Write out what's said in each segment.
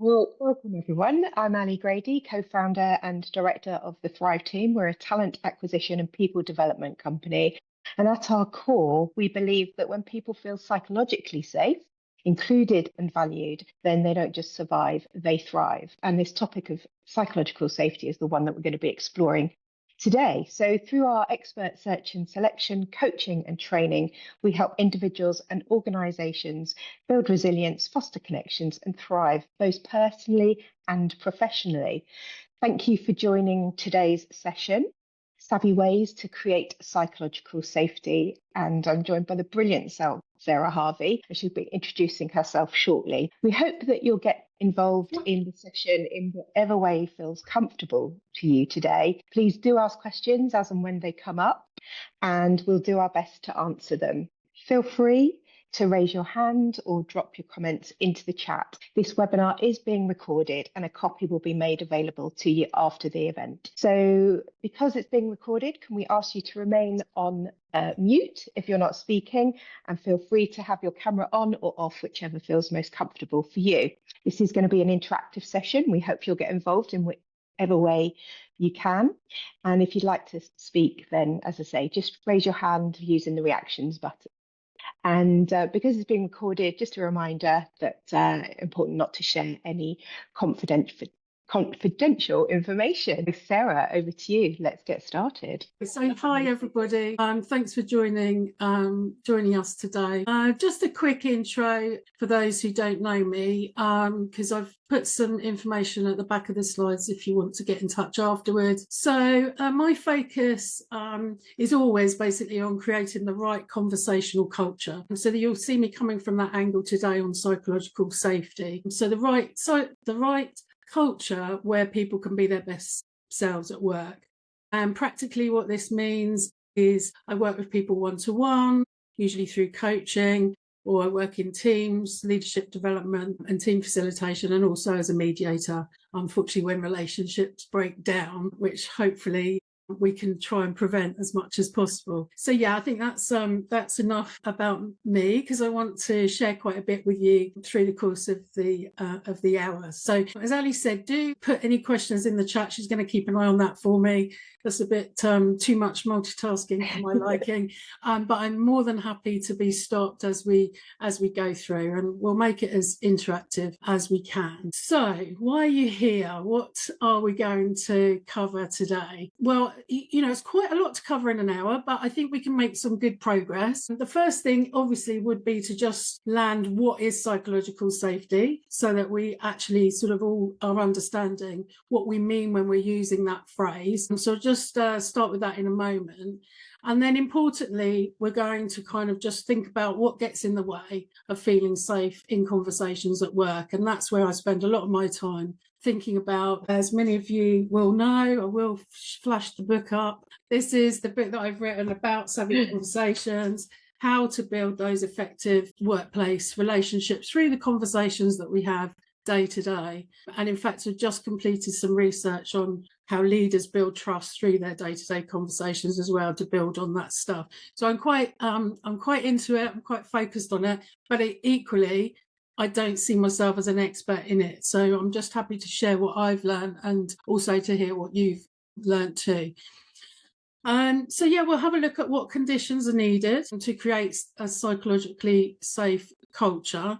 Well, welcome everyone. I'm Ali Grady, co-founder and director of the Thrive team. We're a talent acquisition and people development company. And at our core, we believe that when people feel psychologically safe, included and valued, then they don't just survive, they thrive. And this topic of psychological safety is the one that we're going to be exploring today. So through our expert search and selection, coaching and training, we help individuals and organisations build resilience, foster connections and thrive both personally and professionally. Thank you for joining today's session, Savvy Ways to Create Psychological Safety. And I'm joined by the brilliant Sarah Harvey, and she'll be introducing herself shortly. We hope that you'll get involved in the session in whatever way feels comfortable to you today. Please do ask questions as and when they come up, and we'll do our best to answer them. Feel free to raise your hand or drop your comments into the chat. This webinar is being recorded and a copy will be made available to you after the event. So because it's being recorded, can we ask you to remain on mute if you're not speaking, and feel free to have your camera on or off, whichever feels most comfortable for you. This is going to be an interactive session. We hope you'll get involved in whatever way you can. And if you'd like to speak, then as I say, just raise your hand using the reactions button. And because it's being recorded, just a reminder that important not to share any confidential information. Sarah, over to you. Let's get started. So hi everybody, thanks for joining us today. Just a quick intro for those who don't know me, because I've put some information at the back of the slides if you want to get in touch afterwards. So my focus is always basically on creating the right conversational culture, so that you'll see me coming from that angle today on psychological safety. So the right culture where people can be their best selves at work. And practically what this means is I work with people one-to-one, usually through coaching, or I work in teams, leadership development and team facilitation, and also as a mediator, unfortunately, when relationships break down, which hopefully we can try and prevent as much as possible. So yeah, I think that's enough about me, because I want to share quite a bit with you through the course of the hour. So as Ali said, do put any questions in the chat. She's going to keep an eye on that for me. That's a bit too much multitasking for my liking, but I'm more than happy to be stopped as we go through, and we'll make it as interactive as we can. So why are you here? What are we going to cover today? Well, you know, it's quite a lot to cover in an hour, but I think we can make some good progress. The first thing obviously would be to just land what is psychological safety, so that we actually sort of all are understanding what we mean when we're using that phrase. And so just start with that in a moment. And then importantly, we're going to kind of just think about what gets in the way of feeling safe in conversations at work. And that's where I spend a lot of my time thinking about. As many of you will know, I will flash the book up. This is the book that I've written about savvy conversations, how to build those effective workplace relationships through the conversations that we have day to day. And in fact, I've just completed some research on how leaders build trust through their day-to-day conversations as well, to build on that stuff. So I'm quite into it. I'm quite focused on it, but equally, I don't see myself as an expert in it. So I'm just happy to share what I've learned, and also to hear what you've learned too. So yeah, we'll have a look at what conditions are needed to create a psychologically safe culture.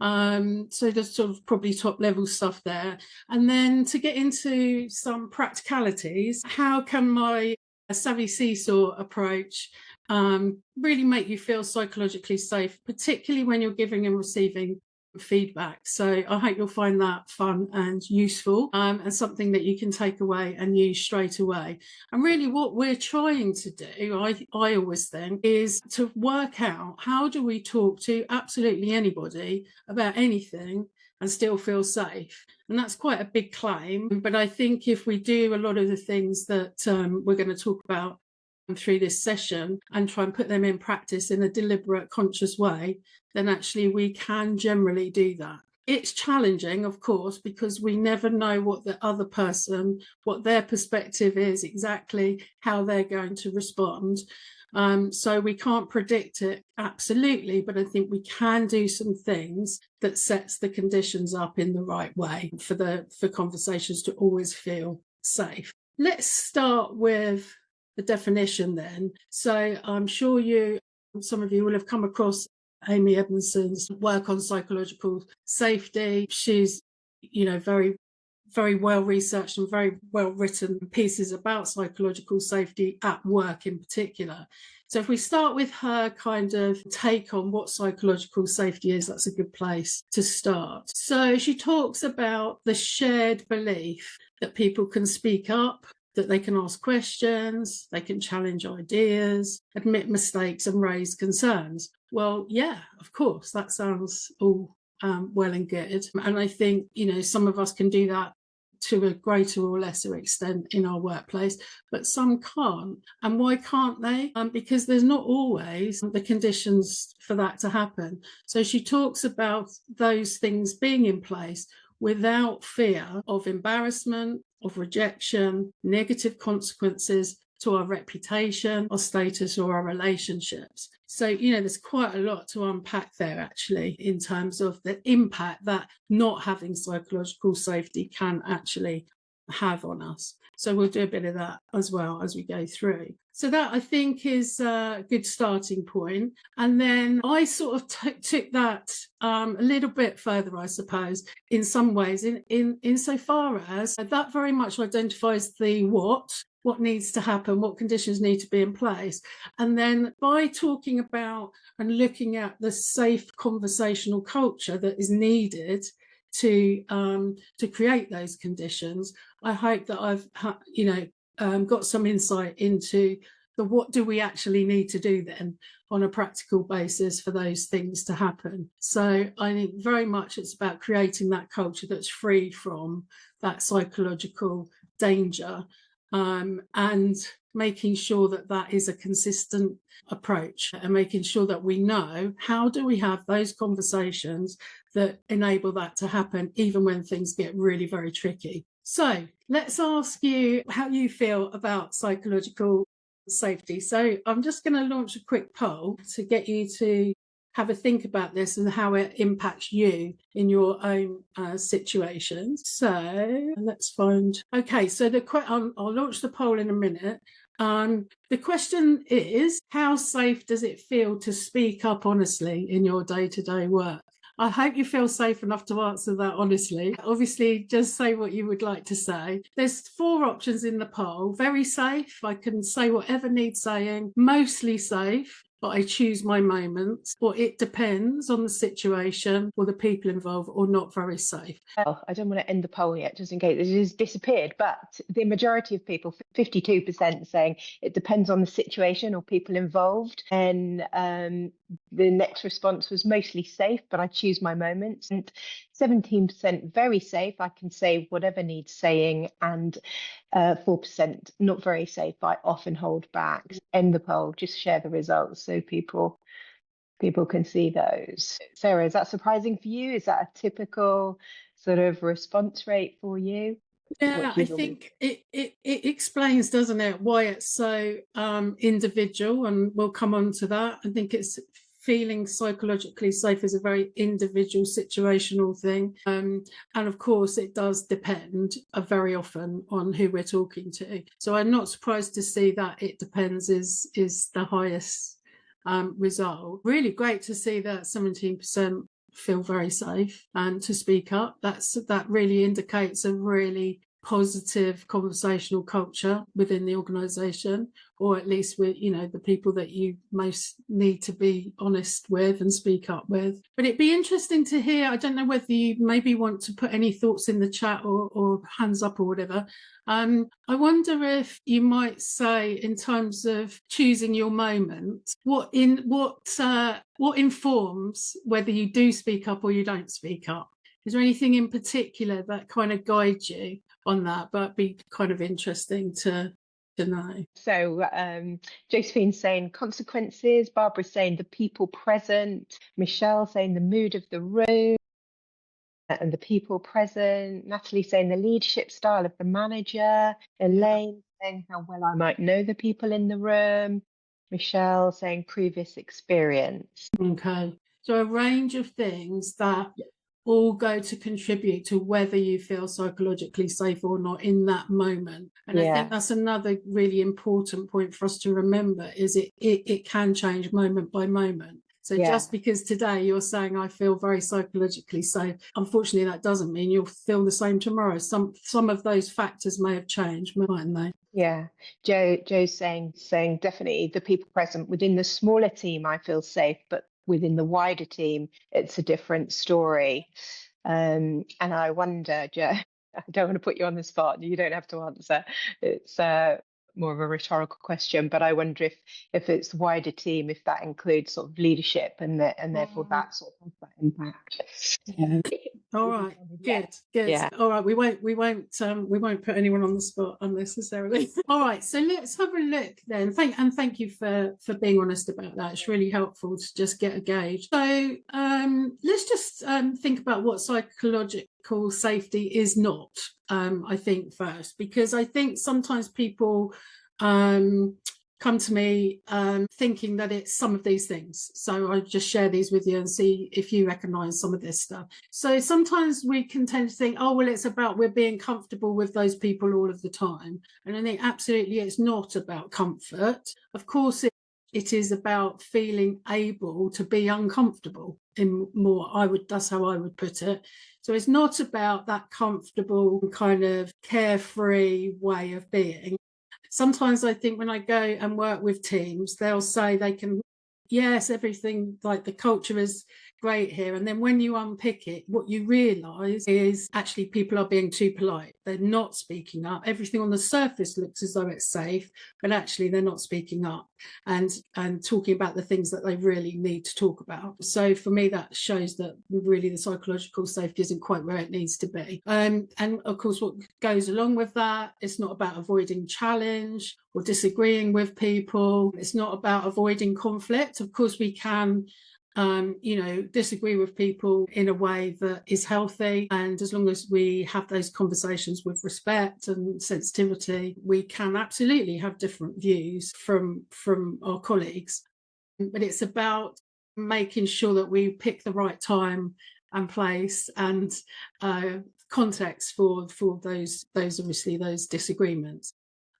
So there's sort of probably top level stuff there. And then to get into some practicalities, how can my savvy seesaw approach really make you feel psychologically safe, particularly when you're giving and receiving feedback? So I hope you'll find that fun and useful, and something that you can take away and use straight away. And really what we're trying to do, I always think, is to work out how do we talk to absolutely anybody about anything and still feel safe. And that's quite a big claim, but I think if we do a lot of the things that we're going to talk about through this session and try and put them in practice in a deliberate, conscious way, then actually we can generally do that. It's challenging, of course, because we never know what the other person, what their perspective is, exactly how they're going to respond. So we can't predict it absolutely, but I think we can do some things that sets the conditions up in the right way for conversations to always feel safe. Let's start with the definition then. So I'm sure some of you will have come across Amy Edmondson's work on psychological safety. She's, very, very well researched and very well written pieces about psychological safety at work in particular. So if we start with her kind of take on what psychological safety is, that's a good place to start. So she talks about the shared belief that people can speak up, that they can ask questions, they can challenge ideas, admit mistakes and raise concerns. Well, yeah, of course, that sounds all well and good. And I think, some of us can do that to a greater or lesser extent in our workplace, but some can't. And why can't they? Because there's not always the conditions for that to happen. So she talks about those things being in place without fear of embarrassment, of rejection, negative consequences to our reputation, our status, or our relationships. So, there's quite a lot to unpack there, actually, in terms of the impact that not having psychological safety can actually have on us. So we'll do a bit of that as well as we go through. So that, I think, is a good starting point. And then I sort of took that a little bit further, I suppose, in some ways, insofar as that very much identifies the what needs to happen, what conditions need to be in place. And then by talking about and looking at the safe conversational culture that is needed to create those conditions, I hope that I've got some insight into what do we actually need to do then on a practical basis for those things to happen. So I think very much it's about creating that culture that's free from that psychological danger, and making sure that is a consistent approach, and making sure that we know how do we have those conversations that enable that to happen even when things get really very tricky. So let's ask you how you feel about psychological safety. So I'm just going to launch a quick poll to get you to have a think about this and how it impacts you in your own situations. So let's find. Okay, so I'll launch the poll in a minute. The question is, how safe does it feel to speak up honestly in your day-to-day work? I hope you feel safe enough to answer that honestly. Obviously, just say what you would like to say. There's 4 options in the poll. Very safe, I can say whatever needs saying. Mostly safe, but I choose my moments, or it depends on the situation or the people involved, or not very safe. Well, I don't want to end the poll yet, just in case it has disappeared, but the majority of people, 52%, saying it depends on the situation or people involved. And the next response was mostly safe, but I choose my moments. And 17% very safe, I can say whatever needs saying, and 4% not very safe, I often hold back. End the poll, just share the results so people can see those. Sarah, is that surprising for you? Is that a typical sort of response rate for you? Yeah, I think it explains, doesn't it, why it's so individual, and we'll come on to that. I think it's feeling psychologically safe is a very individual situational thing, and of course it does depend very often on who we're talking to. So I'm not surprised to see that it depends is the highest result. Really great to see that 17% feel very safe and to speak up. That really indicates a really positive conversational culture within the organisation, or at least with the people that you most need to be honest with and speak up with. But it'd be interesting to hear, I don't know whether you maybe want to put any thoughts in the chat or hands up or whatever. I wonder if you might say, in terms of choosing your moment, what informs whether you do speak up or you don't speak up? Is there anything in particular that kind of guides you on that? But it'd be kind of interesting to know. So Josephine's saying consequences, Barbara's saying the people present, Michelle saying the mood of the room and the people present, Natalie saying the leadership style of the manager, Elaine saying how well I might know the people in the room, Michelle saying previous experience. Okay. So a range of things that all go to contribute to whether you feel psychologically safe or not in that moment. And I think that's another really important point for us to remember, is it can change moment by moment. So just because today you're saying I feel very psychologically safe, unfortunately that doesn't mean you'll feel the same tomorrow. Some of those factors may have changed, mightn't they? Yeah, Joe's saying definitely the people present within the smaller team, I feel safe, but within the wider team, it's a different story. And I wonder, Joe, I don't want to put you on the spot. You don't have to answer. It's more of a rhetorical question, but I wonder if it's wider team, if that includes sort of leadership and therefore that sort of has that impact. Yeah. All right. Good. Yeah. All right. We won't put anyone on the spot unnecessarily. All right. So let's have a look then. Thank you for being honest about that. It's really helpful to just get a gauge. So let's just think about what psychological safety is not. I think first, because I think sometimes people come to me thinking that it's some of these things. So I'll just share these with you and see if you recognise some of this stuff. So sometimes we can tend to think, oh, well, it's about we're being comfortable with those people all of the time. And I think absolutely it's not about comfort. Of course, it is about feeling able to be uncomfortable in more, that's how I would put it. So it's not about that comfortable kind of carefree way of being. Sometimes I think when I go and work with teams, they'll say they can, yes, everything, like the culture is great here. And then when you unpick it, what you realise is actually people are being too polite. They're not speaking up. Everything on the surface looks as though it's safe, but actually they're not speaking up and talking about the things that they really need to talk about. So for me, that shows that really the psychological safety isn't quite where it needs to be. And of course, what goes along with that, it's not about avoiding challenge or disagreeing with people. It's not about avoiding conflict. Of course, we can disagree with people in a way that is healthy. And as long as we have those conversations with respect and sensitivity, we can absolutely have different views from our colleagues. But it's about making sure that we pick the right time and place and context for those obviously those disagreements.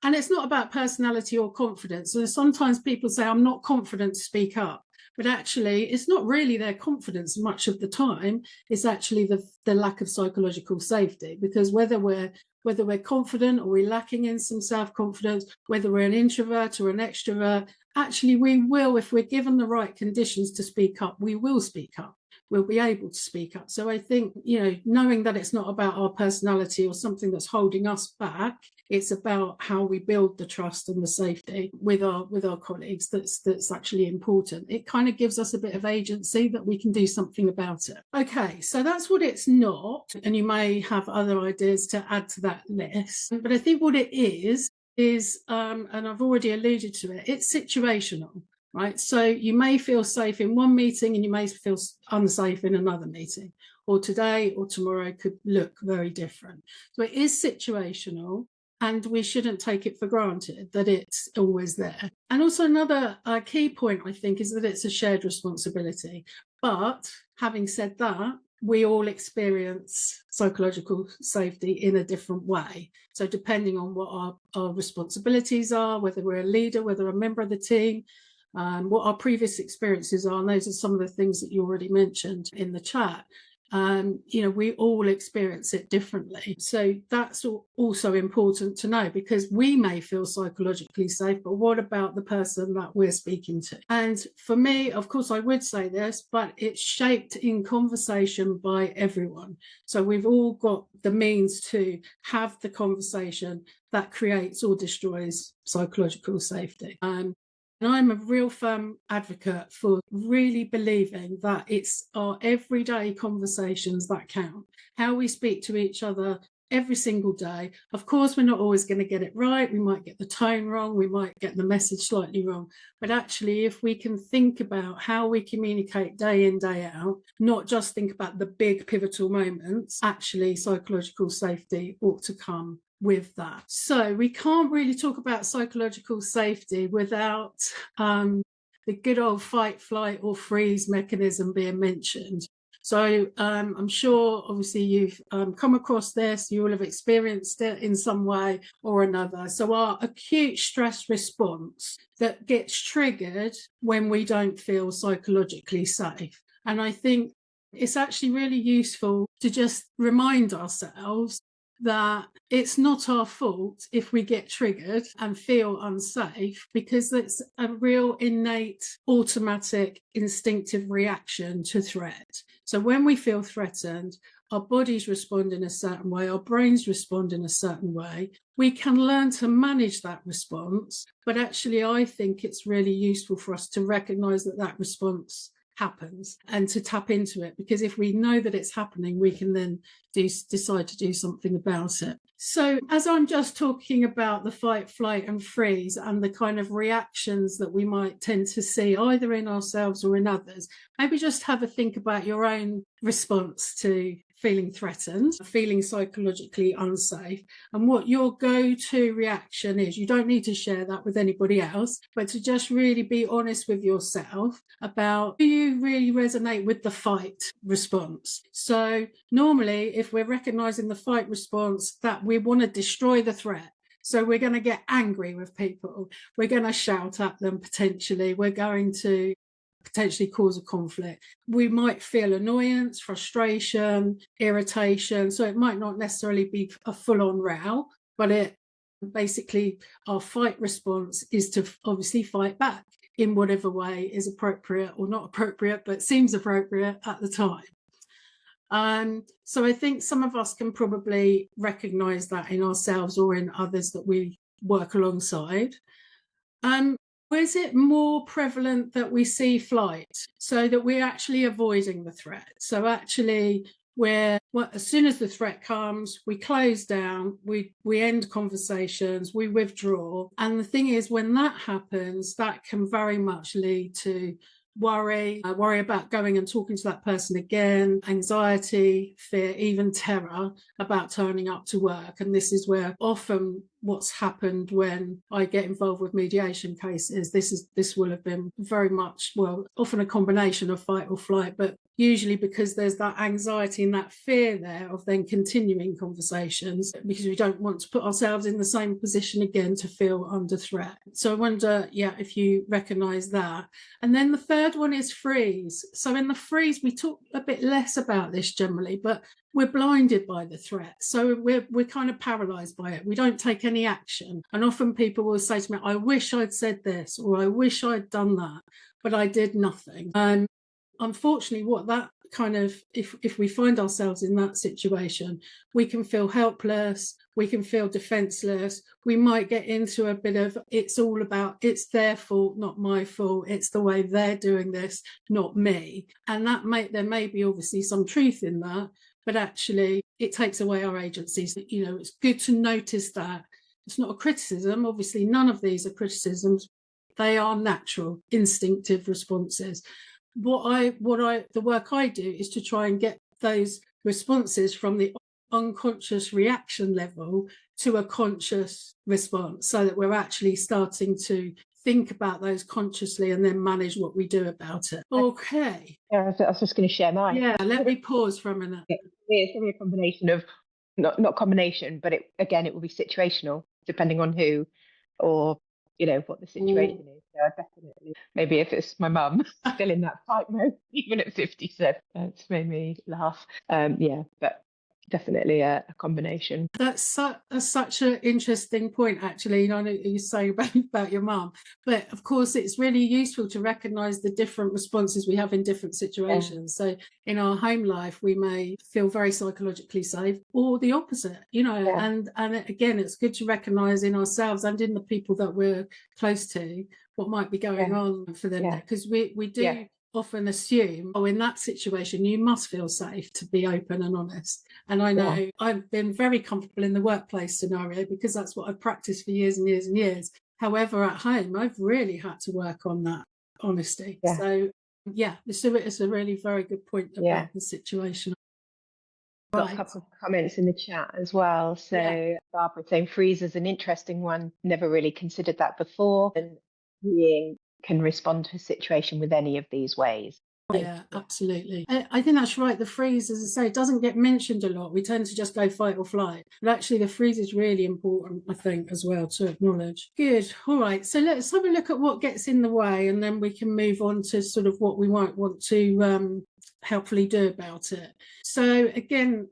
And it's not about personality or confidence. So sometimes people say, I'm not confident to speak up. But actually, it's not really their confidence much of the time. It's actually the lack of psychological safety, because whether we're confident or we're lacking in some self-confidence, whether we're an introvert or an extrovert, actually we will, if we're given the right conditions to speak up, we will speak up. We'll be able to speak up. So I think, knowing that it's not about our personality or something that's holding us back, it's about how we build the trust and the safety with our colleagues that's actually important. It kind of gives us a bit of agency that we can do something about it. Okay, so that's what it's not. And you may have other ideas to add to that list. But I think what it is, and I've already alluded to it, it's situational. Right, so you may feel safe in one meeting and you may feel unsafe in another meeting, or today or tomorrow could look very different. So it is situational, and we shouldn't take it for granted that it's always there. And also another key point, I think, is that it's a shared responsibility. But having said that, we all experience psychological safety in a different way. So depending on what our responsibilities are, whether we're a leader, whether we're a member of the team, what our previous experiences are, and those are some of the things that you already mentioned in the chat. We all experience it differently. So that's also important to know, because we may feel psychologically safe, but what about the person that we're speaking to? And for me, of course, I would say this, but it's shaped in conversation by everyone. So we've all got the means to have the conversation that creates or destroys psychological safety. And I'm a real firm advocate for really believing that it's our everyday conversations that count, how we speak to each other every single day. Of course, we're not always going to get it right. We might get the tone wrong. We might get the message slightly wrong. But actually, if we can think about how we communicate day in, day out, not just think about the big pivotal moments, actually psychological safety ought to come with that. So we can't really talk about psychological safety without the good old fight, flight or freeze mechanism being mentioned. So I'm sure, obviously, you've come across this, you will have experienced it in some way or another. So our acute stress response that gets triggered when we don't feel psychologically safe. And I think it's actually really useful to just remind ourselves that it's not our fault if we get triggered and feel unsafe, because it's a real innate, automatic, instinctive reaction to threat. So when we feel threatened, our bodies respond in a certain way, our brains respond in a certain way. We can learn to manage that response, but actually I think it's really useful for us to recognise that that response happens and to tap into it, because if we know that it's happening, we can then decide to do something about it. So as I'm just talking about the fight, flight and freeze and the kind of reactions that we might tend to see either in ourselves or in others, maybe just have a think about your own response to feeling threatened, feeling psychologically unsafe, and what your go-to reaction is. You don't need to share that with anybody else, but to just really be honest with yourself about, do you really resonate with the fight response? So normally, if we're recognizing the fight response, that we want to destroy the threat. So we're going to get angry with people. We're going to shout at them potentially. We're going to potentially cause a conflict. We might feel annoyance, frustration, irritation. So it might not necessarily be a full-on row, but it basically, our fight response is to obviously fight back in whatever way is appropriate or not appropriate, but seems appropriate at the time. So I think some of us can probably recognise that in ourselves or in others that we work alongside. Is it more prevalent that we see flight, so that we're actually avoiding the threat? So actually, as soon as the threat comes, we close down, we end conversations, we withdraw. And the thing is, when that happens, that can very much lead to worry about going and talking to that person again, anxiety, fear, even terror about turning up to work. And this is where often what's happened when I get involved with mediation cases, this will have been very much, often a combination of fight or flight, but usually because there's that anxiety and that fear there of then continuing conversations, because we don't want to put ourselves in the same position again to feel under threat. So I wonder, if you recognise that. And then the third one is freeze. So in the freeze, we talk a bit less about this generally, but we're blinded by the threat. So we're kind of paralysed by it. We don't take any action. And often people will say to me, I wish I'd said this, or I wish I'd done that, but I did nothing. Unfortunately, what that kind of, if we find ourselves in that situation, we can feel helpless, we can feel defenseless, we might get into a bit of, it's all about, it's their fault, not my fault, it's the way they're doing this, not me. And there may be obviously some truth in that, but actually it takes away our agencies. It's good to notice that. It's not a criticism. Obviously, none of these are criticisms. They are natural, instinctive responses. The work I do is to try and get those responses from the unconscious reaction level to a conscious response, so that we're actually starting to think about those consciously and then manage what we do about it. Okay. Yeah, I was just going to share mine. Yeah, let me pause for a minute. It's probably a combination of, not combination, but it will be situational, depending on who or what the situation is. So I definitely, maybe if it's my mum still in that fight mode, even at 50, so it's made me laugh. But definitely a combination. That's such an interesting point, actually. I know you say about your mum, but of course it's really useful to recognise the different responses we have in different situations. So in our home life, we may feel very psychologically safe, or the opposite, and again, it's good to recognise in ourselves and in the people that we're close to what might be going on for them, because we do often assume, in that situation you must feel safe to be open and honest. And I know I've been very comfortable in the workplace scenario because that's what I've practiced for years and years and years. However, at home I've really had to work on that honesty. So it's a really very good point about the situation. Got a couple of comments in the chat as well. So Barbara saying freeze is an interesting one. Never really considered that before. And being can respond to a situation with any of these ways. Yeah, absolutely. I think that's right. The freeze, as I say, doesn't get mentioned a lot. We tend to just go fight or flight. But actually, the freeze is really important, I think, as well to acknowledge. Good. All right. So let's have a look at what gets in the way, and then we can move on to sort of what we might want to helpfully do about it. So again,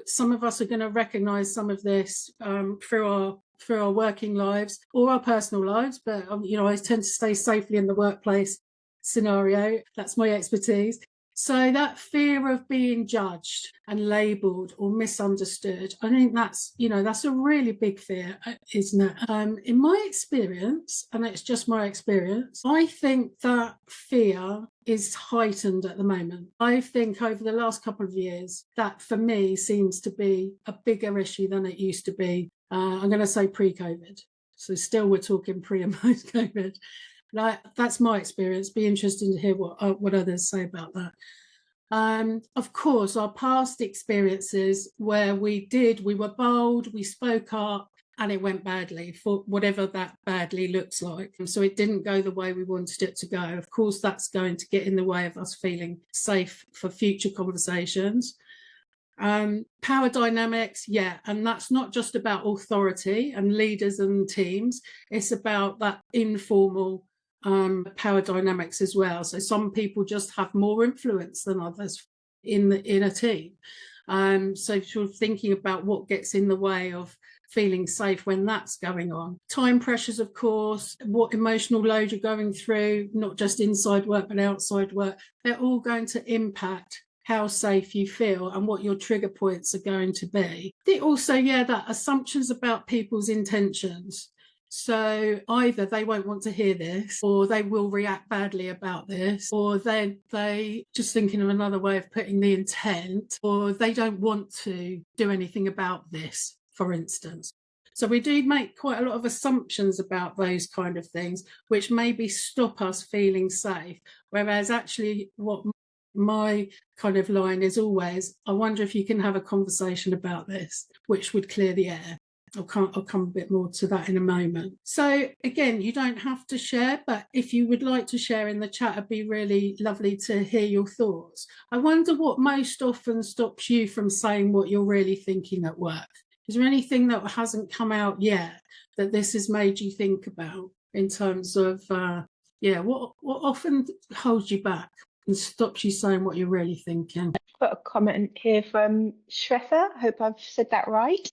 some of us are going to recognise some of this through our working lives or our personal lives. But I tend to stay safely in the workplace scenario. That's my expertise. So that fear of being judged and labelled or misunderstood, I think that's a really big fear, isn't it? In my experience, and it's just my experience, I think that fear is heightened at the moment. I think over the last couple of years, that for me seems to be a bigger issue than it used to be. I'm going to say pre-COVID. So still we're talking pre and post-COVID. That's my experience. Be interesting to hear what others say about that. Of course, our past experiences where we were bold, we spoke up, and it went badly, for whatever that badly looks like. So it didn't go the way we wanted it to go. Of course, that's going to get in the way of us feeling safe for future conversations. Power dynamics, and that's not just about authority and leaders and teams. It's about that informal power dynamics as well. So some people just have more influence than others in a team. So sort of thinking about what gets in the way of feeling safe when that's going on. Time pressures, of course, what emotional load you're going through, not just inside work but outside work, they're all going to impact how safe you feel and what your trigger points are going to be. Also, that assumptions about people's intentions. So either they won't want to hear this, or they will react badly about this, or they just thinking of another way of putting the intent, or they don't want to do anything about this, for instance. So we do make quite a lot of assumptions about those kind of things, which maybe stop us feeling safe. Whereas actually what my kind of line is always, I wonder if you can have a conversation about this, which would clear the air. I'll come a bit more to that in a moment. So again, you don't have to share, but if you would like to share in the chat, it'd be really lovely to hear your thoughts. I wonder what most often stops you from saying what you're really thinking at work. Is there anything that hasn't come out yet that this has made you think about in terms of, what often holds you back and stops you saying what you're really thinking? I've got a comment here from Shretha. Hope I've said that right.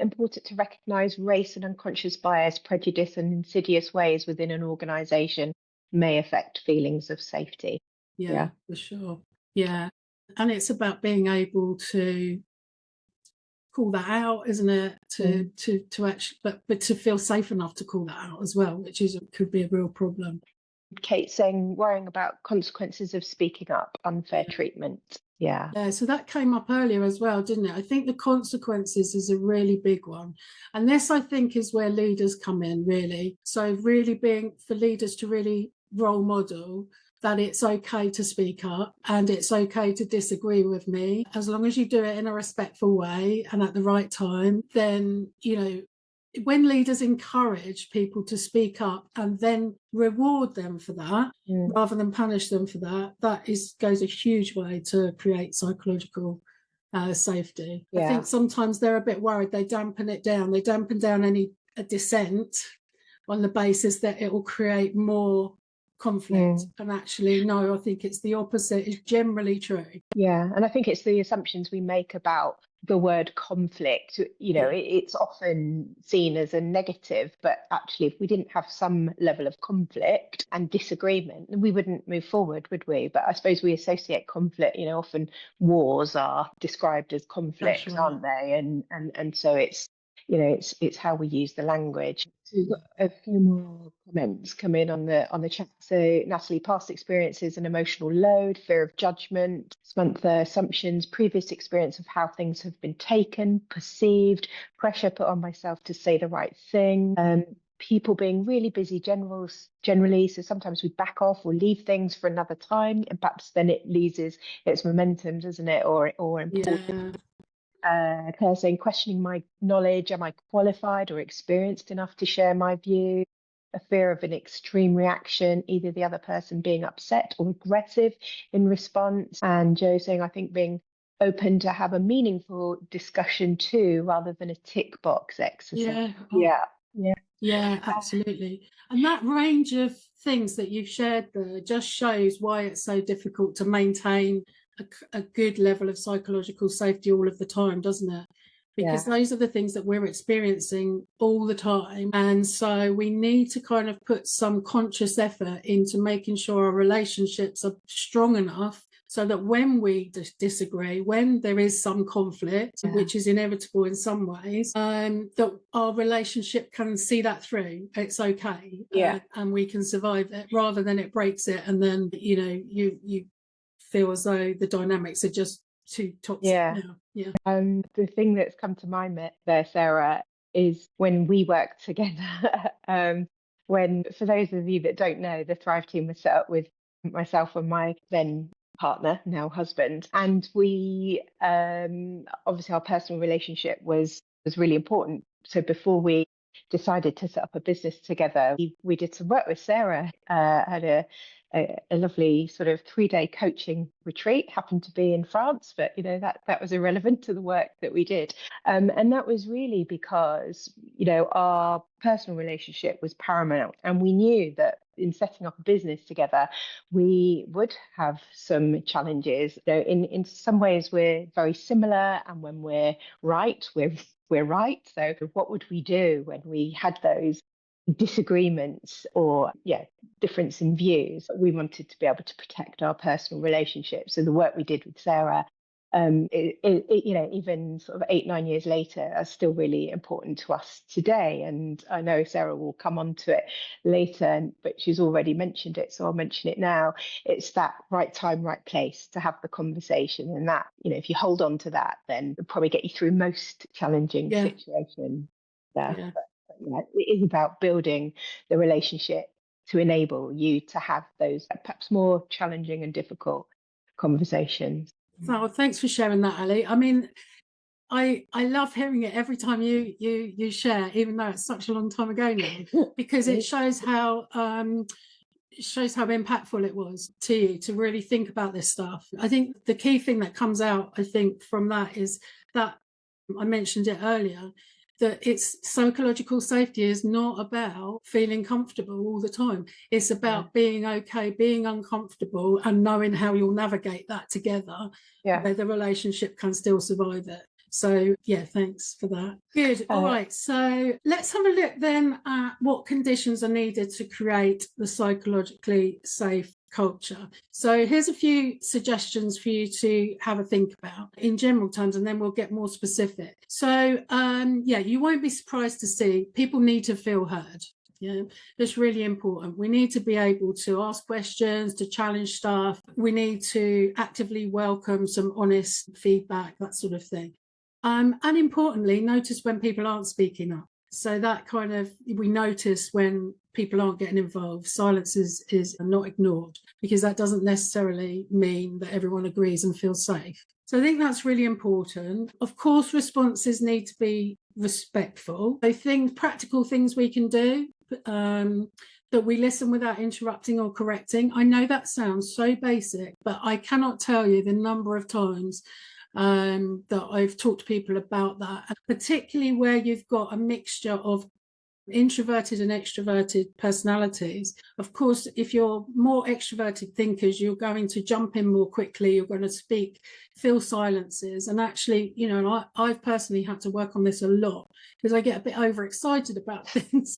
Important to recognise race and unconscious bias, prejudice and insidious ways within an organisation may affect feelings of safety. Yeah, for sure. Yeah. And it's about being able to call that out, isn't it? To actually, but to feel safe enough to call that out as well, which could be a real problem. Kate saying worrying about consequences of speaking up, unfair treatment. Yeah, so that came up earlier as well, didn't it? I think the consequences is a really big one. And this, I think, is where leaders come in, really. So really being for leaders to really role model that it's okay to speak up and it's okay to disagree with me. As long as you do it in a respectful way and at the right time, then, when leaders encourage people to speak up and then reward them for that, rather than punish them for that, goes a huge way to create psychological safety. I think sometimes they're a bit worried. They dampen it down. They dampen down any dissent on the basis that it will create more conflict. And actually, no, I think it's the opposite. It's generally true. Yeah, and I think it's the assumptions we make about the word conflict. It's often seen as a negative, but actually if we didn't have some level of conflict and disagreement, we wouldn't move forward, would we? But I suppose we associate conflict, often wars are described as conflict, right, aren't they? And so it's it's how we use the language. So we've got a few more comments come in on the chat. So Natalie, past experiences and emotional load, fear of judgment. Samantha, assumptions, previous experience of how things have been taken, perceived, pressure put on myself to say the right thing. People being really busy generally, so sometimes we back off or leave things for another time, and perhaps then it loses its momentum, doesn't it, or importance. Claire saying, questioning my knowledge. Am I qualified or experienced enough to share my view? A fear of an extreme reaction, either the other person being upset or aggressive in response. And Joe saying, I think being open to have a meaningful discussion too, rather than a tick box exercise. Yeah, absolutely. And that range of things that you've shared there just shows why it's so difficult to maintain a good level of psychological safety all of the time, doesn't it? Because those are the things that we're experiencing all the time. And so we need to kind of put some conscious effort into making sure our relationships are strong enough so that when we disagree, when there is some conflict, which is inevitable in some ways, that our relationship can see that through. It's okay. And we can survive it rather than it breaks it. And then, you feel as though the dynamics are just too toxic now. The thing that's come to mind there, Sarah, is when we worked together. When, for those of you that don't know, the Thrive team was set up with myself and my then partner, now husband, and we obviously our personal relationship was really important. So before we decided to set up a business together, we did some work with Sarah, had a lovely sort of 3-day coaching retreat, happened to be in France, but that was irrelevant to the work that we did. And that was really because, our personal relationship was paramount. And we knew that in setting up a business together, we would have some challenges. In some ways, we're very similar. And when we're right, we're right. So what would we do when we had those disagreements or difference in views? We wanted to be able to protect our personal relationships. So the work we did with Sarah, even sort of 8-9 years later, are still really important to us today. And I know Sarah will come on to it later, but she's already mentioned it, so I'll mention it now. It's that right time, right place to have the conversation, and that, if you hold on to that, then it'll probably get you through most challenging situations. It is about building the relationship to enable you to have those perhaps more challenging and difficult conversations. Oh, thanks for sharing that, Ali. I mean, I love hearing it every time you share, even though it's such a long time ago now, because it shows how impactful it was to you to really think about this stuff. I think the key thing that comes out, from that is that I mentioned it earlier, that it's psychological safety is not about feeling comfortable all the time. It's about being okay, being uncomfortable, and knowing how you'll navigate that together, where the relationship can still survive it. So, thanks for that. Good. All right. So let's have a look then at what conditions are needed to create the psychologically safe culture. So here's a few suggestions for you to have a think about in general terms, and then we'll get more specific. So, you won't be surprised to see people need to feel heard. That's really important. We need to be able to ask questions, to challenge stuff. We need to actively welcome some honest feedback, that sort of thing. And importantly, notice when people aren't speaking up. So that kind of, we notice when people aren't getting involved. Silence is not ignored, because that doesn't necessarily mean that everyone agrees and feels safe. So I think that's really important. Of course, responses need to be respectful. So practical things we can do, that we listen without interrupting or correcting. I know that sounds so basic, but I cannot tell you the number of times that I've talked to people about that, and particularly where you've got a mixture of introverted and extroverted personalities. Of course, if you're more extroverted thinkers, you're going to jump in more quickly, you're going to fill silences. And actually, I've personally had to work on this a lot, because I get a bit overexcited about things.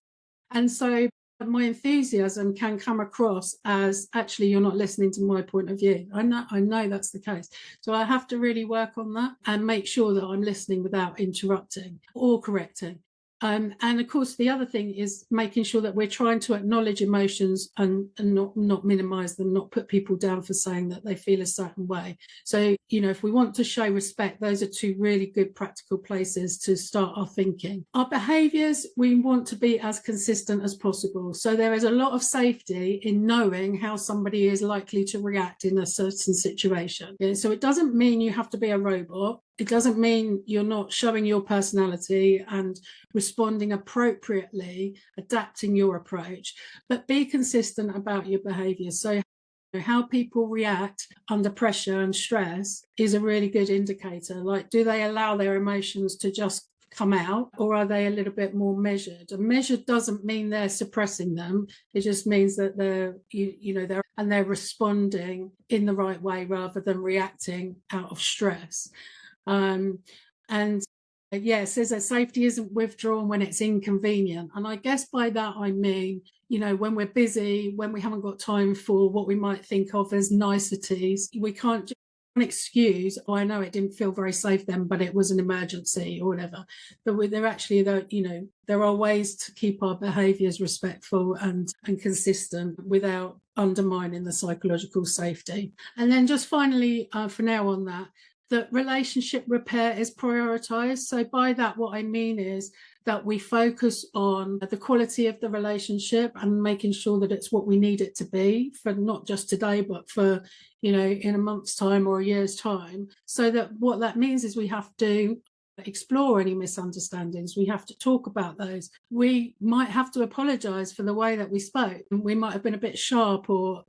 And so my enthusiasm can come across as, actually, you're not listening to my point of view. I know that's the case. So I have to really work on that and make sure that I'm listening without interrupting or correcting. And of course, the other thing is making sure that we're trying to acknowledge emotions and not minimize them, not put people down for saying that they feel a certain way. So, if we want to show respect, those are two really good practical places to start our thinking. Our behaviours, we want to be as consistent as possible. So there is a lot of safety in knowing how somebody is likely to react in a certain situation. So it doesn't mean you have to be a robot. It doesn't mean you're not showing your personality and responding appropriately, adapting your approach, but be consistent about your behaviour. So how people react under pressure and stress is a really good indicator. Like, do they allow their emotions to just come out, or are they a little bit more measured? And measured doesn't mean they're suppressing them. It just means that they're responding in the right way rather than reacting out of stress. And it says that safety isn't withdrawn when it's inconvenient. And I guess by that I mean, when we're busy, when we haven't got time for what we might think of as niceties, we can't just excuse, I know it didn't feel very safe then, but it was an emergency or whatever. But there are ways to keep our behaviours respectful and consistent without undermining the psychological safety. And then just finally, for now on that relationship repair is prioritised. So by that, what I mean is that we focus on the quality of the relationship and making sure that it's what we need it to be for not just today, but for, in a month's time or a year's time. So that what that means is we have to explore any misunderstandings. We have to talk about those. We might have to apologise for the way that we spoke. We might have been a bit sharp, or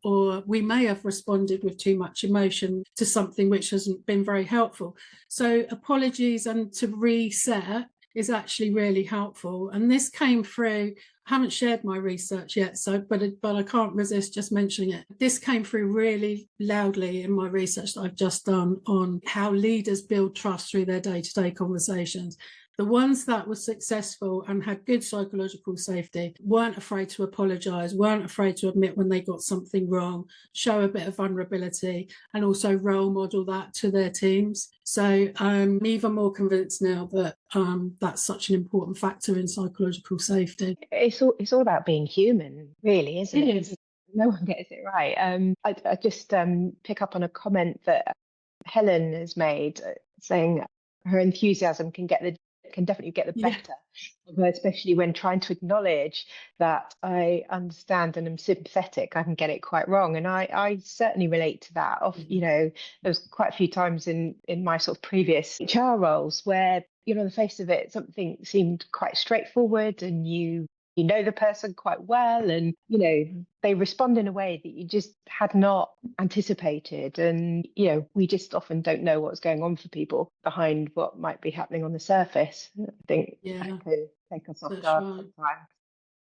we may have responded with too much emotion to something which hasn't been very helpful. So apologies and to reset is actually really helpful. And this came through, I haven't shared my research yet, but I can't resist just mentioning it. This came through really loudly in my research that I've just done on how leaders build trust through their day-to-day conversations. The ones that were successful and had good psychological safety weren't afraid to apologise, weren't afraid to admit when they got something wrong, show a bit of vulnerability, and also role model that to their teams. So I'm even more convinced now that that's such an important factor in psychological safety. It's all about being human, really, isn't it? It is. No one gets it right. I just pick up on a comment that Helen has made, saying her enthusiasm can definitely get the better of her, especially when trying to acknowledge that I understand and am sympathetic. I can get it quite wrong, and I certainly relate to that. There's quite a few times in my sort of previous HR roles where, on the face of it, something seemed quite straightforward, and you know the person quite well, and they respond in a way that you just had not anticipated, and we just often don't know what's going on for people behind what might be happening on the surface. I think that can take us off guard sometimes.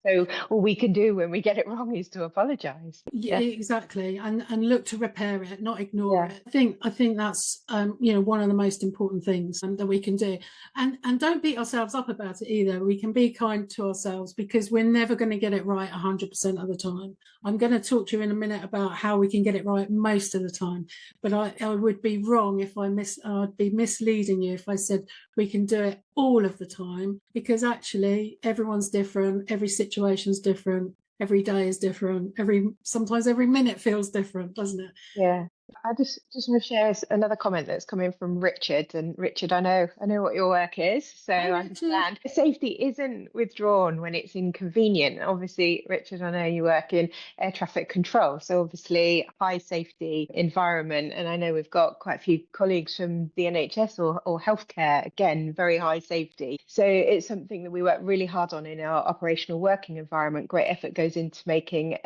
So all we can do when we get it wrong is to apologise. Yeah, exactly, and look to repair it, not ignore it. I think that's one of the most important things that we can do, and don't beat ourselves up about it either. We can be kind to ourselves because we're never going to get it right 100% of the time. I'm going to talk to you in a minute about how we can get it right most of the time, but I would be wrong if I'd be misleading you if I said we can do it all of the time, because actually everyone's different, every situation's different, every day is different, sometimes every minute feels different, doesn't it? Yeah. I just want to share another comment that's coming from Richard. And Richard, I know what your work is, so I understand. Safety isn't withdrawn when it's inconvenient. Obviously, Richard, I know you work in air traffic control, so obviously high safety environment. And I know we've got quite a few colleagues from the NHS or healthcare, again, very high safety. So it's something that we work really hard on in our operational working environment. Great effort goes into making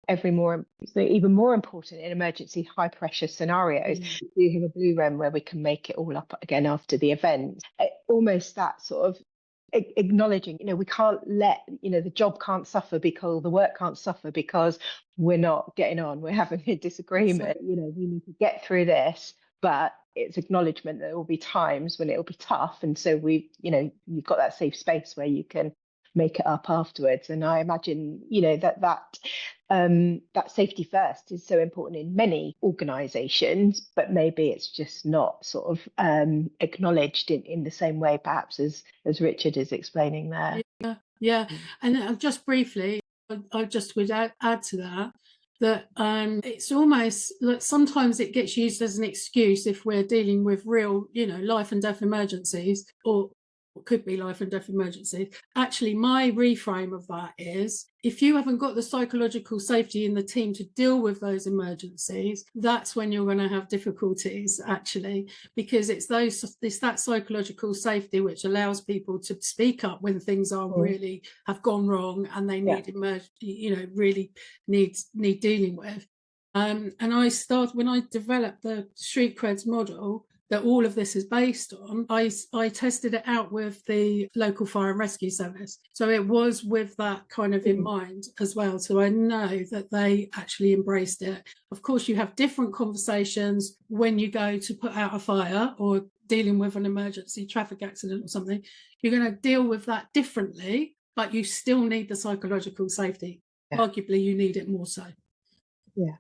even more important in emergency high pressure scenarios. We have a blue REM where we can make it all up again after the event. Almost that sort of acknowledging, we can't let, the job can't suffer because the work can't suffer because we're not getting on, we're having a disagreement. We need to get through this, but it's acknowledgement that there will be times when it will be tough, and so you've got that safe space where you can make it up afterwards. And I imagine that safety first is so important in many organisations, but maybe it's just not sort of acknowledged in the same way perhaps as Richard is explaining there. Yeah. And just briefly, I just would add to that it's almost like sometimes it gets used as an excuse if we're dealing with real, life and death emergencies, or could be life and death emergency. Actually, my reframe of that is, if you haven't got the psychological safety in the team to deal with those emergencies, that's when you're going to have difficulties, actually, because it's that psychological safety which allows people to speak up when things are really have gone wrong and they need really need dealing with. And when I developed the Street Creds model that all of this is based on, I tested it out with the local fire and rescue service. So it was with that kind of in mind as well. So I know that they actually embraced it. Of course, you have different conversations when you go to put out a fire or dealing with an emergency traffic accident or something. You're going to deal with that differently, but you still need the psychological safety. Yeah. Arguably, you need it more so. Yeah.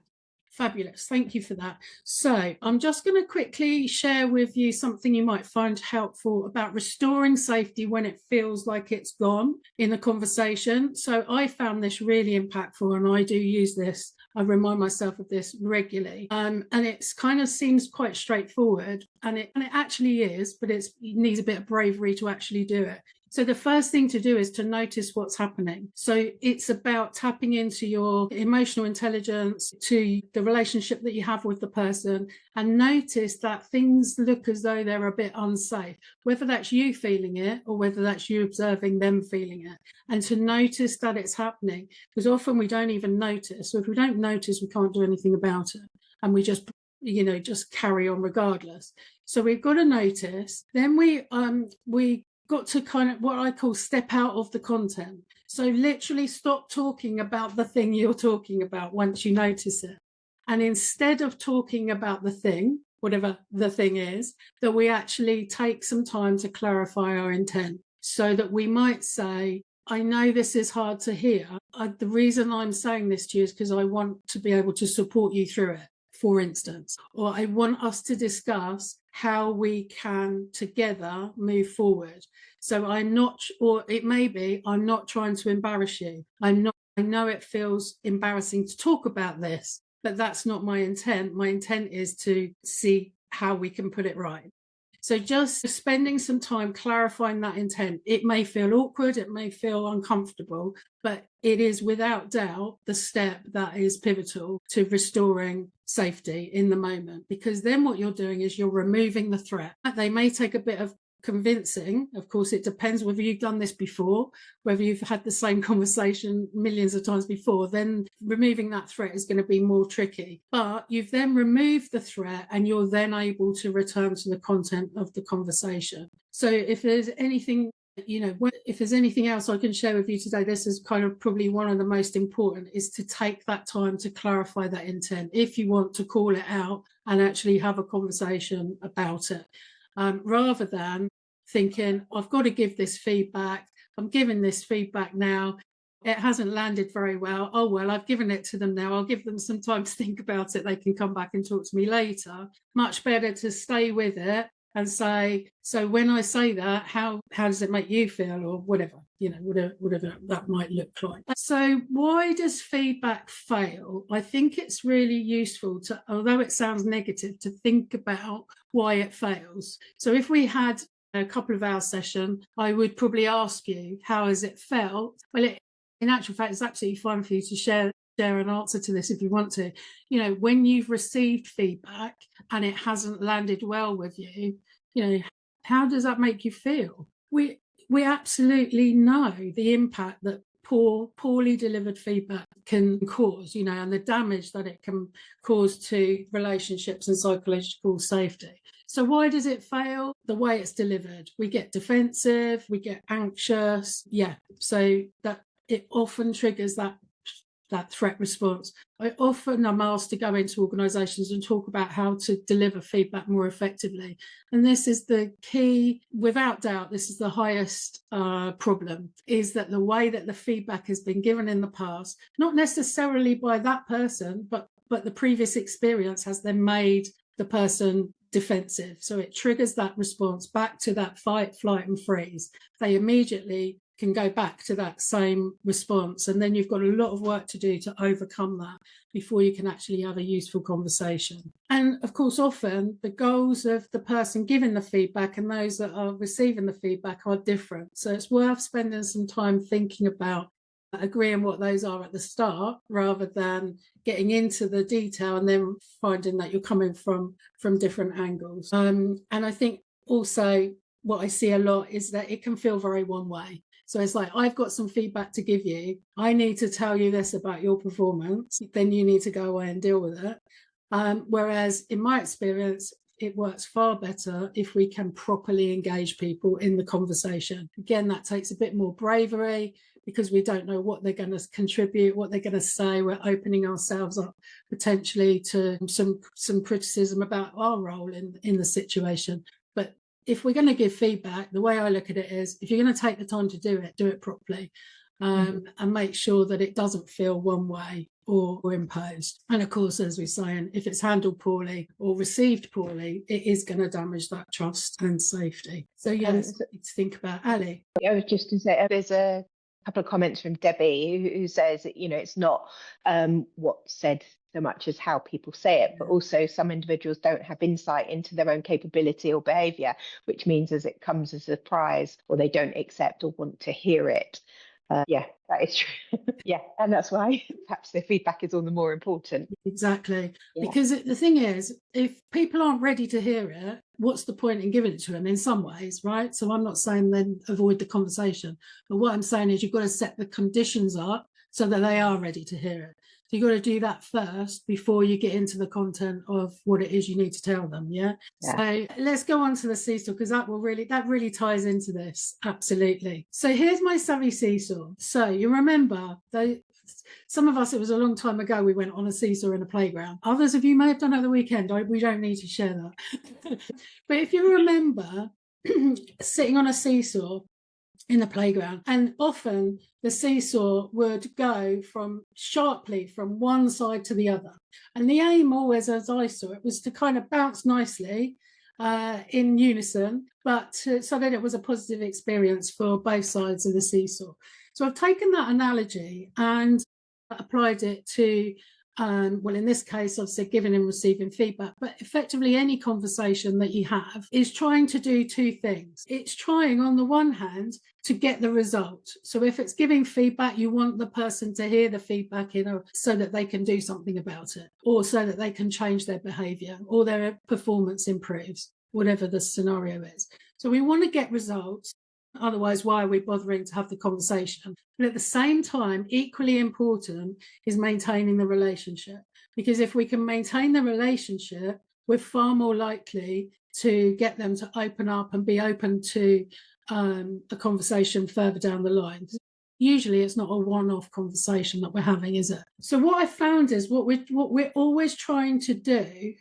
Fabulous. Thank you for that. So I'm just going to quickly share with you something you might find helpful about restoring safety when it feels like it's gone in the conversation. So I found this really impactful, and I do use this. I remind myself of this regularly. And it's kind of seems quite straightforward, and it actually is, but it needs a bit of bravery to actually do it. So the first thing to do is to notice what's happening. So it's about tapping into your emotional intelligence, to the relationship that you have with the person, and notice that things look as though they're a bit unsafe, whether that's you feeling it or whether that's you observing them feeling it, and to notice that it's happening, because often we don't even notice. So if we don't notice, we can't do anything about it, and we just carry on regardless. So we've got to notice. Then we got to kind of what I call step out of the content. So literally stop talking about the thing you're talking about once you notice it. And instead of talking about the thing, whatever the thing is, that we actually take some time to clarify our intent. So that we might say, I know this is hard to hear. The reason I'm saying this to you is because I want to be able to support you through it, for instance, or I want us to discuss how we can together move forward. So I'm not, or it may be, I'm not trying to embarrass you. I know it feels embarrassing to talk about this, but that's not my intent. My intent is to see how we can put it right. So just spending some time clarifying that intent. It may feel awkward, it may feel uncomfortable, but it is without doubt the step that is pivotal to restoring safety in the moment, because then what you're doing is you're removing the threat. They may take a bit of convincing. Of course, it depends whether you've done this before, whether you've had the same conversation millions of times before, then removing that threat is going to be more tricky. But you've then removed the threat and you're then able to return to the content of the conversation. So if there's anything, if there's anything else I can share with you today, this is kind of probably one of the most important, is to take that time to clarify that intent if you want to call it out and actually have a conversation about it. Rather than thinking, I've got to give this feedback, I'm giving this feedback now, it hasn't landed very well, oh well, I've given it to them now, I'll give them some time to think about it, they can come back and talk to me later. Much better to stay with it and say, so when I say that, how does it make you feel, or whatever, whatever that might look like. So why does feedback fail? I think it's really useful to, although it sounds negative, to think about why it fails. So if we had a couple of hour session, I would probably ask you, how has it felt? Well, in actual fact, it's absolutely fine for you to share an answer to this if you want to. When you've received feedback and it hasn't landed well with you, how does that make you feel? We absolutely know the impact that poorly delivered feedback can cause, and the damage that it can cause to relationships and psychological safety. So why does it fail? The way it's delivered. We get defensive, we get anxious. Yeah, so that it often triggers that threat response. I often am asked to go into organisations and talk about how to deliver feedback more effectively. And this is the key, without doubt, this is the highest problem, is that the way that the feedback has been given in the past, not necessarily by that person, but the previous experience has then made the person defensive. So it triggers that response back to that fight, flight and freeze. They immediately can go back to that same response. And then you've got a lot of work to do to overcome that before you can actually have a useful conversation. And of course, often the goals of the person giving the feedback and those that are receiving the feedback are different. So it's worth spending some time thinking about agreeing what those are at the start, rather than getting into the detail and then finding that you're coming from different angles. And I think also what I see a lot is that it can feel very one way. So it's like, I've got some feedback to give you. I need to tell you this about your performance. Then you need to go away and deal with it. Whereas in my experience, it works far better if we can properly engage people in the conversation. Again, that takes a bit more bravery, because we don't know what they're going to contribute, what they're going to say. We're opening ourselves up potentially to some criticism about our role in the situation. But if we're going to give feedback, the way I look at it is, if you're going to take the time to do it properly, and make sure that it doesn't feel one way or imposed. And of course, as we're saying, if it's handled poorly or received poorly, it is going to damage that trust and safety. So yes, to think about. Ali? I was just to say, there's a couple of comments from Debbie who says that, it's not what's said so much as how people say it, but also some individuals don't have insight into their own capability or behaviour, which means as it comes as a surprise, or they don't accept or want to hear it. Yeah, that is true. Yeah, and that's why perhaps the feedback is all the more important. Exactly. Yeah. Because the thing is, if people aren't ready to hear it, what's the point in giving it to them in some ways, right? So I'm not saying then avoid the conversation, but what I'm saying is you've got to set the conditions up so that they are ready to hear it. So you've got to do that first before you get into the content of what it is you need to tell them. Yeah. So let's go on to the seesaw, because that really ties into this. Absolutely. So here's my savvy seesaw. So you remember, some of us, it was a long time ago, we went on a seesaw in a playground. Others of you may have done it at the weekend. We don't need to share that. But if you remember sitting on a seesaw in the playground, and often the seesaw would go sharply from one side to the other. And the aim always, as I saw it, was to kind of bounce nicely in unison, but so that it was a positive experience for both sides of the seesaw. So I've taken that analogy and applied it to, well, in this case, I've said giving and receiving feedback, but effectively any conversation that you have is trying to do two things. It's trying, on the one hand, to get the result. So if it's giving feedback, you want the person to hear the feedback so that they can do something about it, or so that they can change their behaviour, or their performance improves, whatever the scenario is. So we want to get results. Otherwise, why are we bothering to have the conversation? But at the same time, equally important is maintaining the relationship. Because if we can maintain the relationship, we're far more likely to get them to open up and be open to a conversation further down the line. Usually it's not a one-off conversation that we're having, is it? So what I found is what we're always trying to do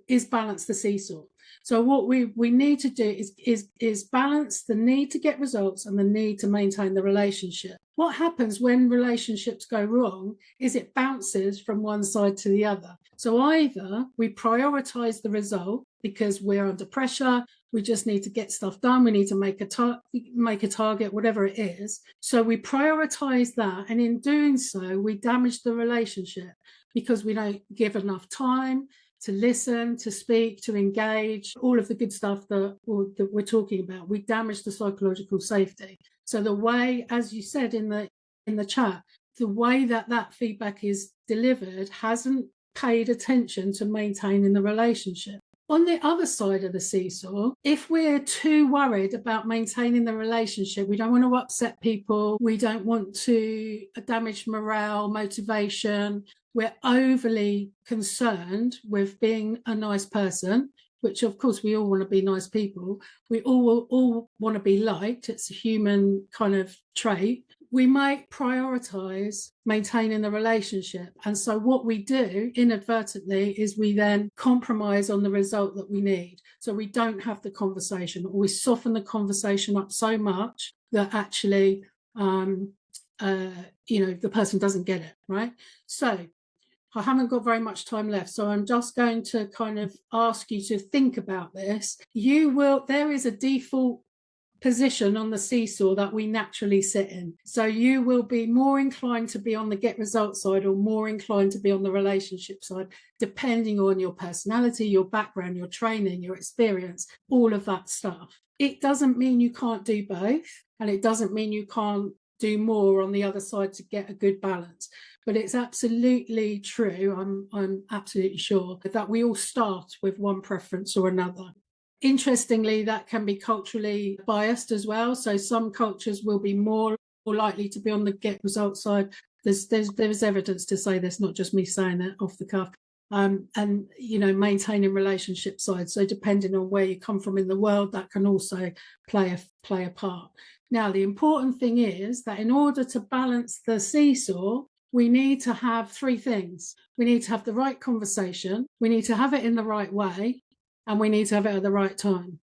is balance the seesaw. So what we need to do is balance the need to get results and the need to maintain the relationship. What happens when relationships go wrong is it bounces from one side to the other. So either we prioritize the result because we're under pressure, we just need to get stuff done, we need to make a target, whatever it is. So we prioritize that, and in doing so, we damage the relationship because we don't give enough time to listen, to speak, to engage, all of the good stuff that we're talking about. We damage the psychological safety. So the way, as you said in the chat, the way that feedback is delivered hasn't paid attention to maintaining the relationship. On the other side of the seesaw, if we're too worried about maintaining the relationship, we don't want to upset people, we don't want to damage morale, motivation, we're overly concerned with being a nice person, which of course we all want to be nice people. We all want to be liked. It's a human kind of trait. We might prioritize maintaining the relationship. And so what we do inadvertently is we then compromise on the result that we need. So we don't have the conversation, or we soften the conversation up so much that actually, the person doesn't get it, right? So I haven't got very much time left, so I'm just going to kind of ask you to think about this. There is a default position on the seesaw that we naturally sit in. So you will be more inclined to be on the get results side or more inclined to be on the relationship side, depending on your personality, your background, your training, your experience, all of that stuff. It doesn't mean you can't do both, and it doesn't mean you can't do more on the other side to get a good balance. But it's absolutely true, I'm absolutely sure, that we all start with one preference or another. Interestingly, that can be culturally biased as well. So some cultures will be more likely to be on the get results side. There's evidence to say this, not just me saying it off the cuff. And maintaining relationship side. So depending on where you come from in the world, that can also play a part. Now, the important thing is that in order to balance the seesaw, we need to have three things. We need to have the right conversation, we need to have it in the right way, and we need to have it at the right time.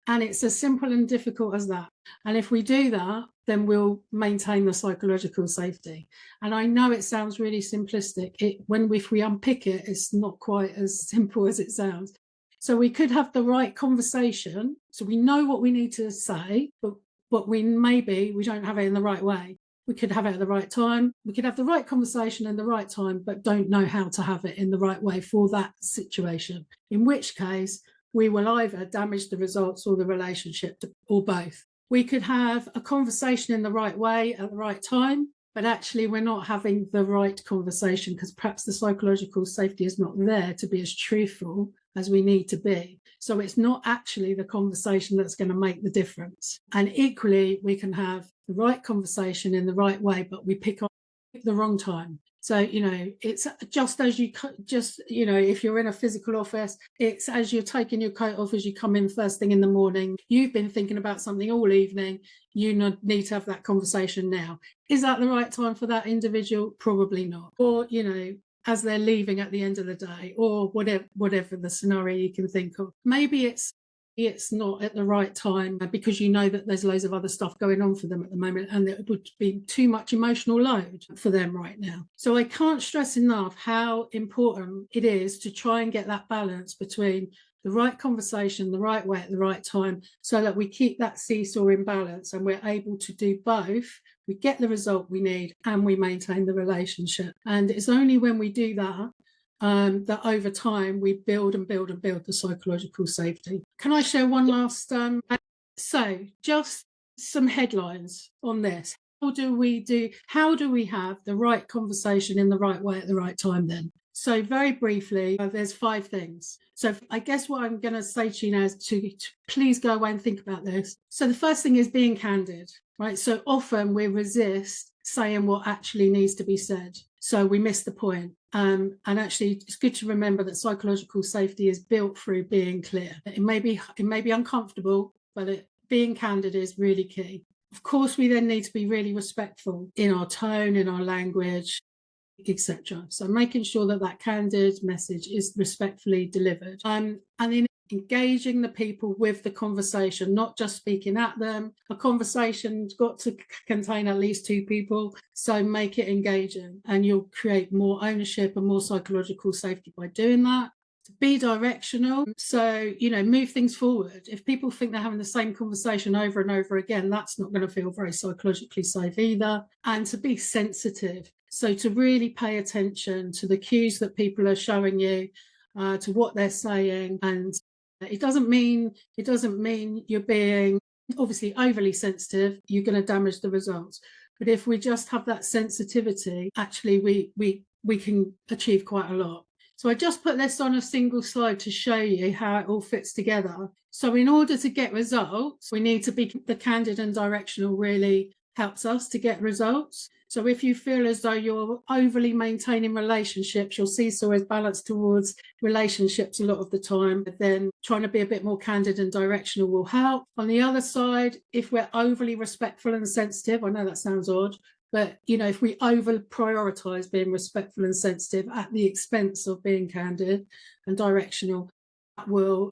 And it's as simple and difficult as that. And if we do that, then we'll maintain the psychological safety. And I know it sounds really simplistic. If we unpick it, it's not quite as simple as it sounds. So we could have the right conversation. So we know what we need to say, but we don't have it in the right way. We could have it at the right time. We could have the right conversation in the right time, but don't know how to have it in the right way for that situation. In which case, we will either damage the results or the relationship, or both. We could have a conversation in the right way at the right time, but actually we're not having the right conversation because perhaps the psychological safety is not there to be as truthful as we need to be. So it's not actually the conversation that's going to make the difference. And equally, we can have the right conversation in the right way, but we pick the wrong time. So, it's just as if you're in a physical office, it's as you're taking your coat off as you come in first thing in the morning. You've been thinking about something all evening. You need to have that conversation now. Is that the right time for that individual? Probably not. Or, as they're leaving at the end of the day, or whatever the scenario you can think of. Maybe it's not at the right time because you know that there's loads of other stuff going on for them at the moment and it would be too much emotional load for them right now. So I can't stress enough how important it is to try and get that balance between the right conversation, the right way at the right time, so that we keep that seesaw in balance and we're able to do both. We get the result we need and we maintain the relationship. And it's only when we do that that over time we build the psychological safety. Can I share one last? So just some headlines on this. How do we have the right conversation in the right way at the right time then? So very briefly, there's 5 things. So I guess what I'm going to say to you now is to please go away and think about this. So the first thing is being candid, right? So often we resist saying what actually needs to be said. So we miss the point. And actually, it's good to remember that psychological safety is built through being clear. It may be uncomfortable, but being candid is really key. Of course, we then need to be really respectful in our tone, in our language, etc. So making sure that candid message is respectfully delivered. And then engaging the people with the conversation, not just speaking at them. A conversation's got to contain at least 2 people, so make it engaging and you'll create more ownership and more psychological safety by doing that. To be directional, so move things forward. If people think they're having the same conversation over and over again, that's not going to feel very psychologically safe either. And to be sensitive, so to really pay attention to the cues that people are showing you, to what they're saying. And it doesn't mean you're being obviously overly sensitive. You're going to damage the results. But if we just have that sensitivity, actually we can achieve quite a lot. So I just put this on a single slide to show you how it all fits together. So in order to get results, we need to be the candid and directional really helps us to get results. So if you feel as though you're overly maintaining relationships, your seesaw is balanced towards relationships a lot of the time, then trying to be a bit more candid and directional will help. On the other side, if we're overly respectful and sensitive, I know that sounds odd, but if we over prioritize being respectful and sensitive at the expense of being candid and directional, it will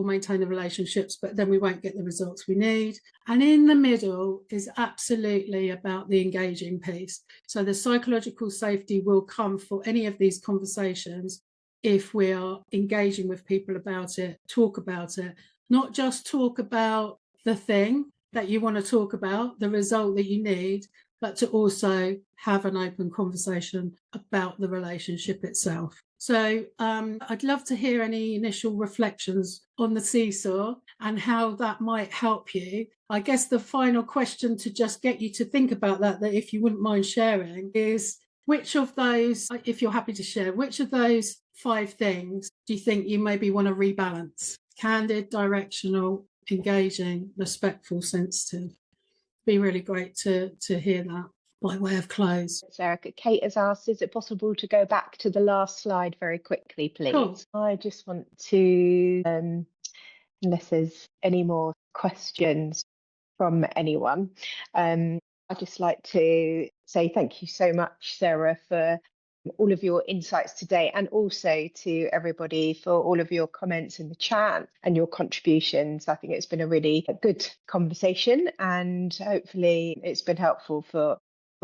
maintain the relationships, but then we won't get the results we need. And in the middle is absolutely about the engaging piece. So the psychological safety will come for any of these conversations if we are engaging with people about it, talk about it, not just talk about the thing, that you want to talk about, the result that you need, but to also have an open conversation about the relationship itself. So I'd love to hear any initial reflections on the seesaw and how that might help you. I guess the final question to just get you to think about that if you wouldn't mind sharing, is which of those, if you're happy to share, which of those 5 things do you think you maybe want to rebalance? Candid, directional, engaging, respectful, sensitive. Be really great to hear that by way of close. Sarah, Kate has asked, is it possible to go back to the last slide very quickly, please? Cool. I just want to, unless there's any more questions from anyone, I'd just like to say thank you so much, Sarah, for all of your insights today, and also to everybody for all of your comments in the chat and your contributions. I think it's been a really good conversation, and hopefully it's been helpful for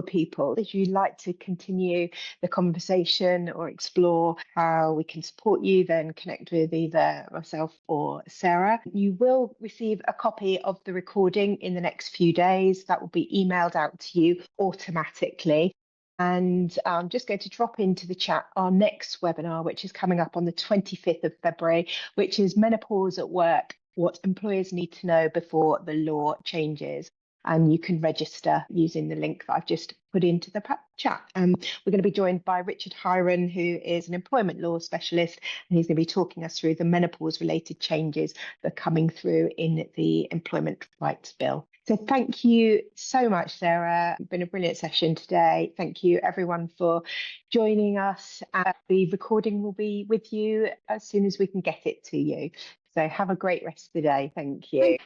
people. If you'd like to continue the conversation or explore how we can support you, then connect with either myself or Sarah. You will receive a copy of the recording in the next few days. That will be emailed out to you automatically. And I'm just going to drop into the chat our next webinar, which is coming up on the 25th of February, which is Menopause at Work, what employers need to know before the law changes. And you can register using the link that I've just put into the chat. We're going to be joined by Richard Hiron, who is an employment law specialist, and he's going to be talking us through the menopause-related changes that are coming through in the Employment Rights Bill. So thank you so much, Sarah. It's been a brilliant session today. Thank you, everyone, for joining us. The recording will be with you as soon as we can get it to you. So have a great rest of the day. Thank you.